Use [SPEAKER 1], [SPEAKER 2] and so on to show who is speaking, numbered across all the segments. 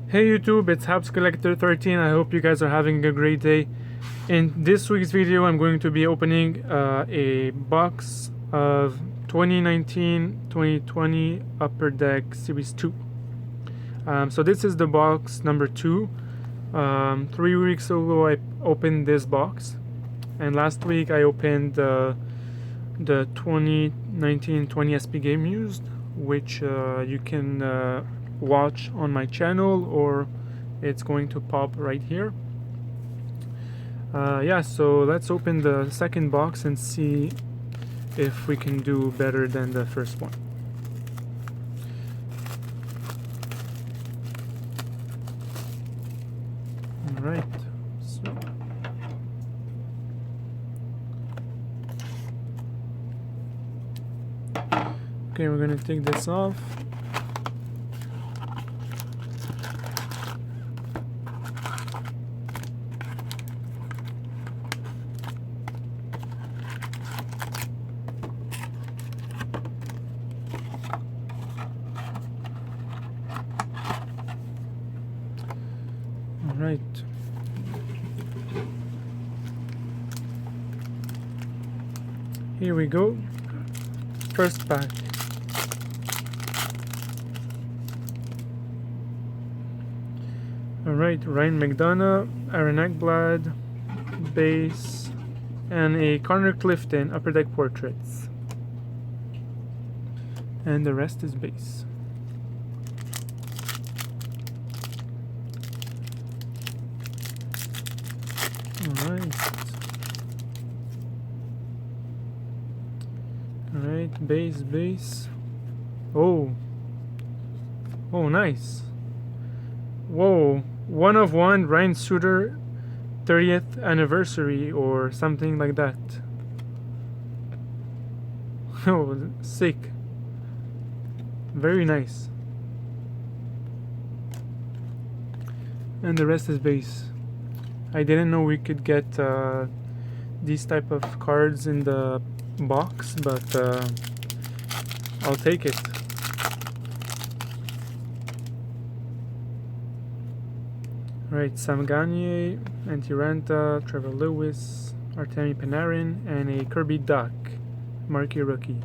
[SPEAKER 1] Hey YouTube, it's Habs Collector 13. I hope you guys are having a great day. In this week's video, I'm going to be opening a box of 2019-2020 Upper Deck Series 2. So this is the box number 2. 3 weeks ago I opened this box, and last week I opened the 2019-20 SP Game Used, which you can watch on my channel, or it's going to pop right here. Yeah, so let's open the second box and see if we can do better than the first one. Alright, so okay, we're gonna take this off. Alright. Here we go. First pack. Alright, Ryan McDonough, Aaron Ekblad, base, and a Connor Clifton Upper Deck Portraits. And the rest is base. Alright. Alright, base. Oh, nice. Whoa, 1 of 1 Ryan Suter 30th anniversary or something like that. Oh, sick. Very nice. And the rest is base. I didn't know we could get these type of cards in the box, but I'll take it. Right, Sam Gagner, Antti Raanta, Trevor Lewis, Artemi Panarin, and a Kirby Duck, Marquee Rookie.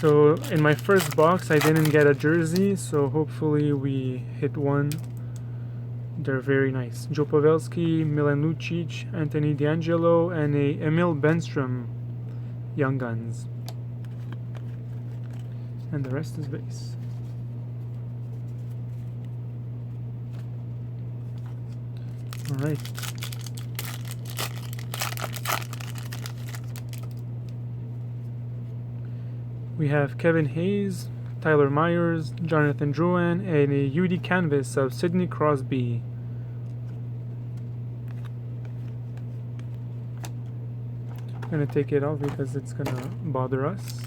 [SPEAKER 1] So in my first box I didn't get a jersey, so hopefully we hit one. They're very nice. Joe Pavelski, Milan Lucic, Anthony DeAngelo, and a Emil Benstrom Young Guns. And the rest is base. Alright. We have Kevin Hayes, Tyler Myers, Jonathan Drouin, and a UD canvas of Sidney Crosby. I'm gonna take it off because it's gonna bother us.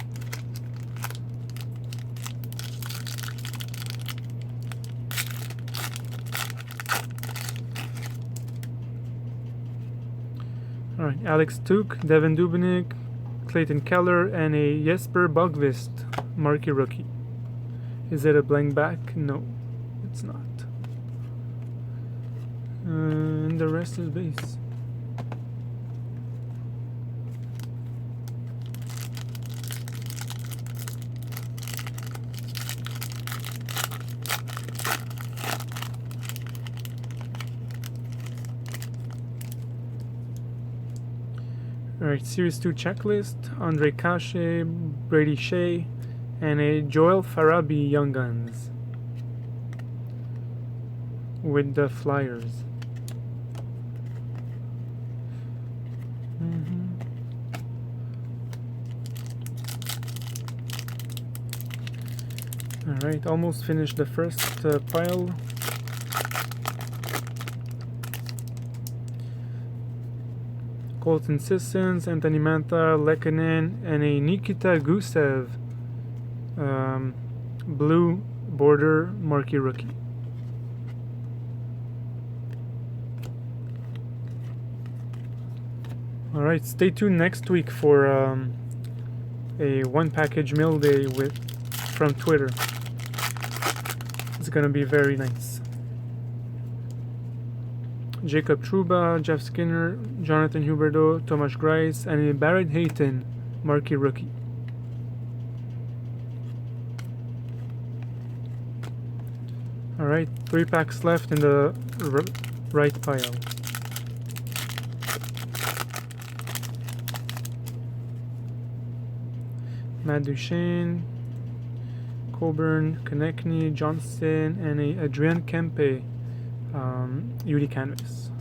[SPEAKER 1] Alright, Alex Tuch, Devin Dubnyk, Clayton Keller, and a Jesper Bogvist Marquee Rookie. Is it a blank back? No, it's not. And the rest is base. Alright, Series 2 checklist, Andre Kashe, Brady Shea, and a Joel Farabi Young Guns with the Flyers. Alright, almost finished the first pile. Colton Sissons, Anthony Mantha, Lehkonen, and a Nikita Gusev blue border Marquee Rookie. Alright, stay tuned next week for a one package mail day from Twitter. It's gonna be very nice. Jacob Trouba, Jeff Skinner, Jonathan Huberdeau, Tomasz Grice, and a Barrett Hayton marquee rookie. Alright, 3 packs left in the right pile. Matt Duchene, Coburn, Konechny, Johnston, and a Adrian Kempe UD canvas.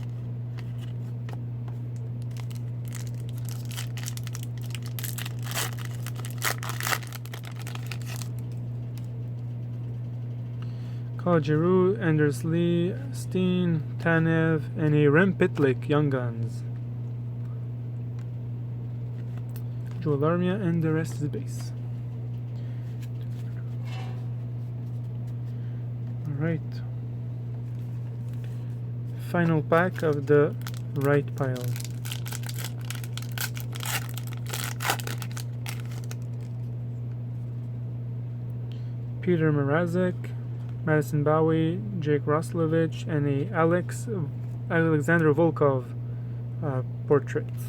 [SPEAKER 1] Claude Giroux, Anders Lee, Steen, Tanev, and a Rem Pitlick Young Guns. Joel Armia, and the rest is base. Alright. Final pack of the right pile. Peter Mrazek, Madison Bowie, Jake Roslovich, and a Alexander Volkov portraits.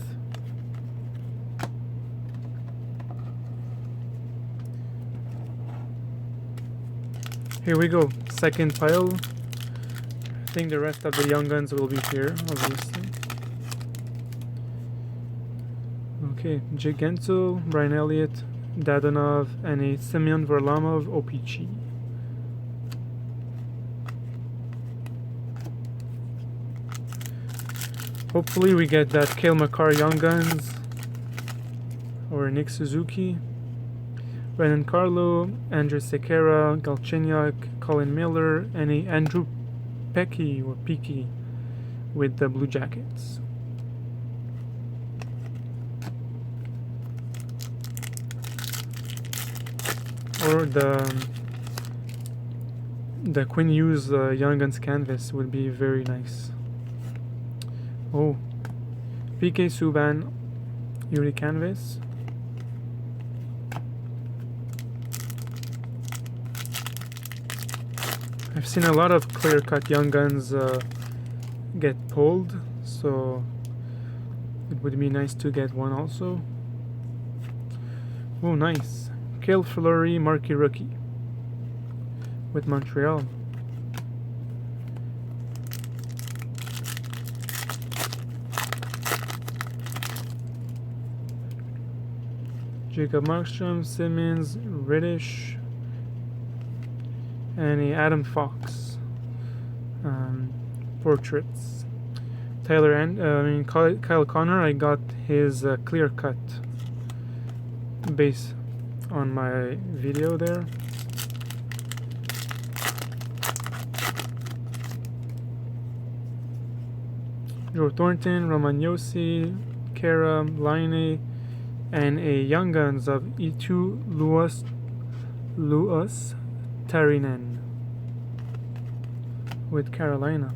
[SPEAKER 1] Here we go, second pile. I think the rest of the Young Guns will be here, obviously. Okay, Jake Gensel, Brian Elliott, Dadonov, and a Semyon Varlamov OPG. Hopefully we get that Cale Makar Young Guns or Nick Suzuki. Brennan Carlo, Andrew Sekera, Galchenyuk, Colin Miller, and a Andrew Pecky or Peaky with the Blue Jackets. Or the Quinn Hughes Young Guns canvas would be very nice. Oh, PK Subban Yuri canvas. I've seen a lot of clear-cut Young Guns get pulled, so it would be nice to get one also. Oh, nice. Cale Fleury marquee rookie with Montreal. Jacob Markstrom, Simmons, Reddish, and a Adam Fox portraits. Tyler and Kyle Connor, I got his clear cut base on my video there. Joe Thornton, Roman Josi, Kara, Laine, and a Young Guns of E2 Luos Tarinen with Carolina.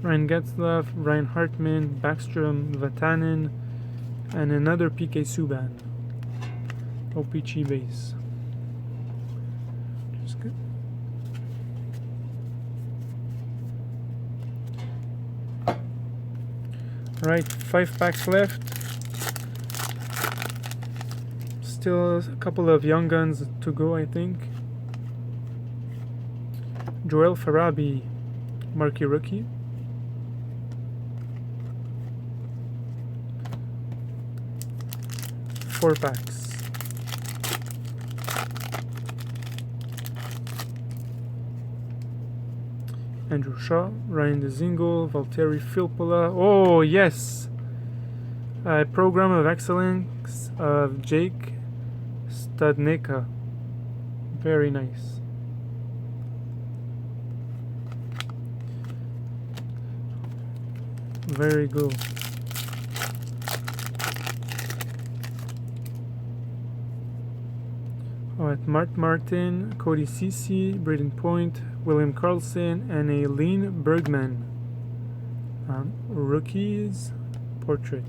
[SPEAKER 1] Ryan Getzlaff, Ryan Hartman, Backstrom, Vatanen, and another PK Subban OPG base. Just good. Alright, 5 packs left. Still a couple of Young Guns to go, I think. Joel Farabi, marquee rookie. Four packs. Andrew Shaw, Ryan Dzingel, Valtteri Filppula. Oh yes, a program of excellence of Jake Studnicka. Very nice. Very good. At Martin, Cody Ceci, Braden Point, William Carlson, and a Lean Bergman. Rookies portrait.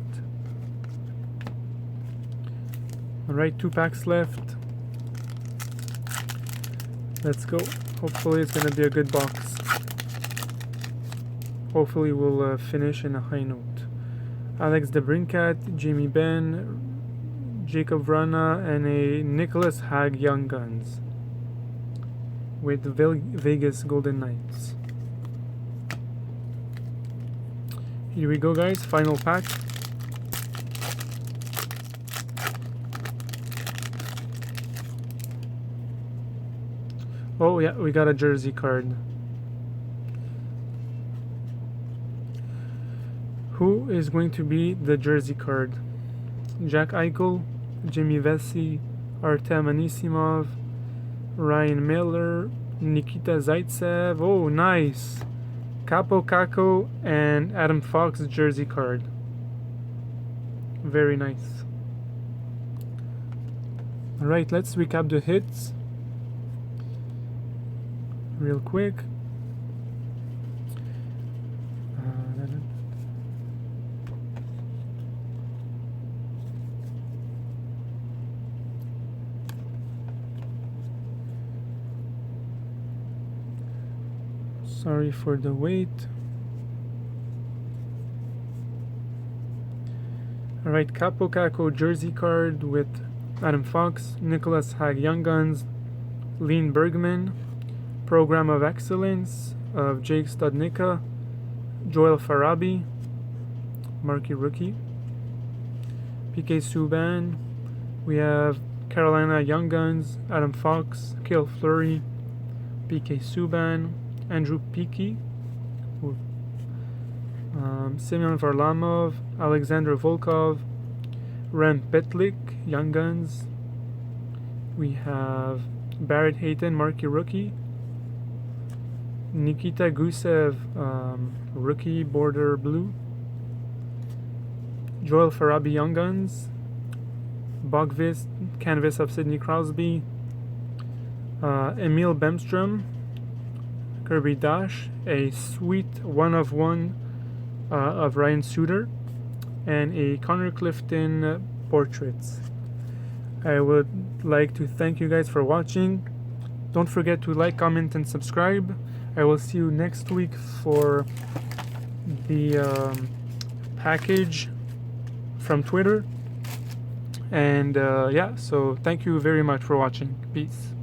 [SPEAKER 1] Alright, 2 packs left. Let's go. Hopefully it's gonna be a good box. Hopefully we'll finish in a high note. Alex DeBrincat, Jamie Benn, Jacob Vrana, and a Nicholas Hag Young Guns with Vegas Golden Knights. Here we go, guys. Final pack. Oh yeah, we got a jersey card. Who is going to be the jersey card? Jack Eichel, Jimmy Vesey, Artem Anisimov, Ryan Miller, Nikita Zaitsev. Oh, nice. Capo Caco and Adam Fox jersey card. Very nice. Alright, let's recap the hits real quick. Sorry for the wait. Alright, Capo Caco jersey card with Adam Fox, Nicholas Hag Young Guns, Lean Bergman, Program of Excellence of Jake Studnicka, Joel Farabi, Marquee Rookie, PK Subban. We have Carolina Young Guns, Adam Fox, Cale Fleury, PK Subban, Andrew Peaky, Semyon Varlamov, Alexander Volkov, Rem Petlik, Young Guns. We have Barrett Hayton, Marquee Rookie, Nikita Gusev, Rookie Border Blue, Joel Farabi, Young Guns, Bogvist, Canvas of Sidney Crosby, Emil Bemstrom, Kirby Dash, a sweet 1/1 of Ryan Suter, and a Connor Clifton portraits. I would like to thank you guys for watching. Don't forget to like, comment, and subscribe. I will see you next week for the package from Twitter. And yeah, so thank you very much for watching. Peace.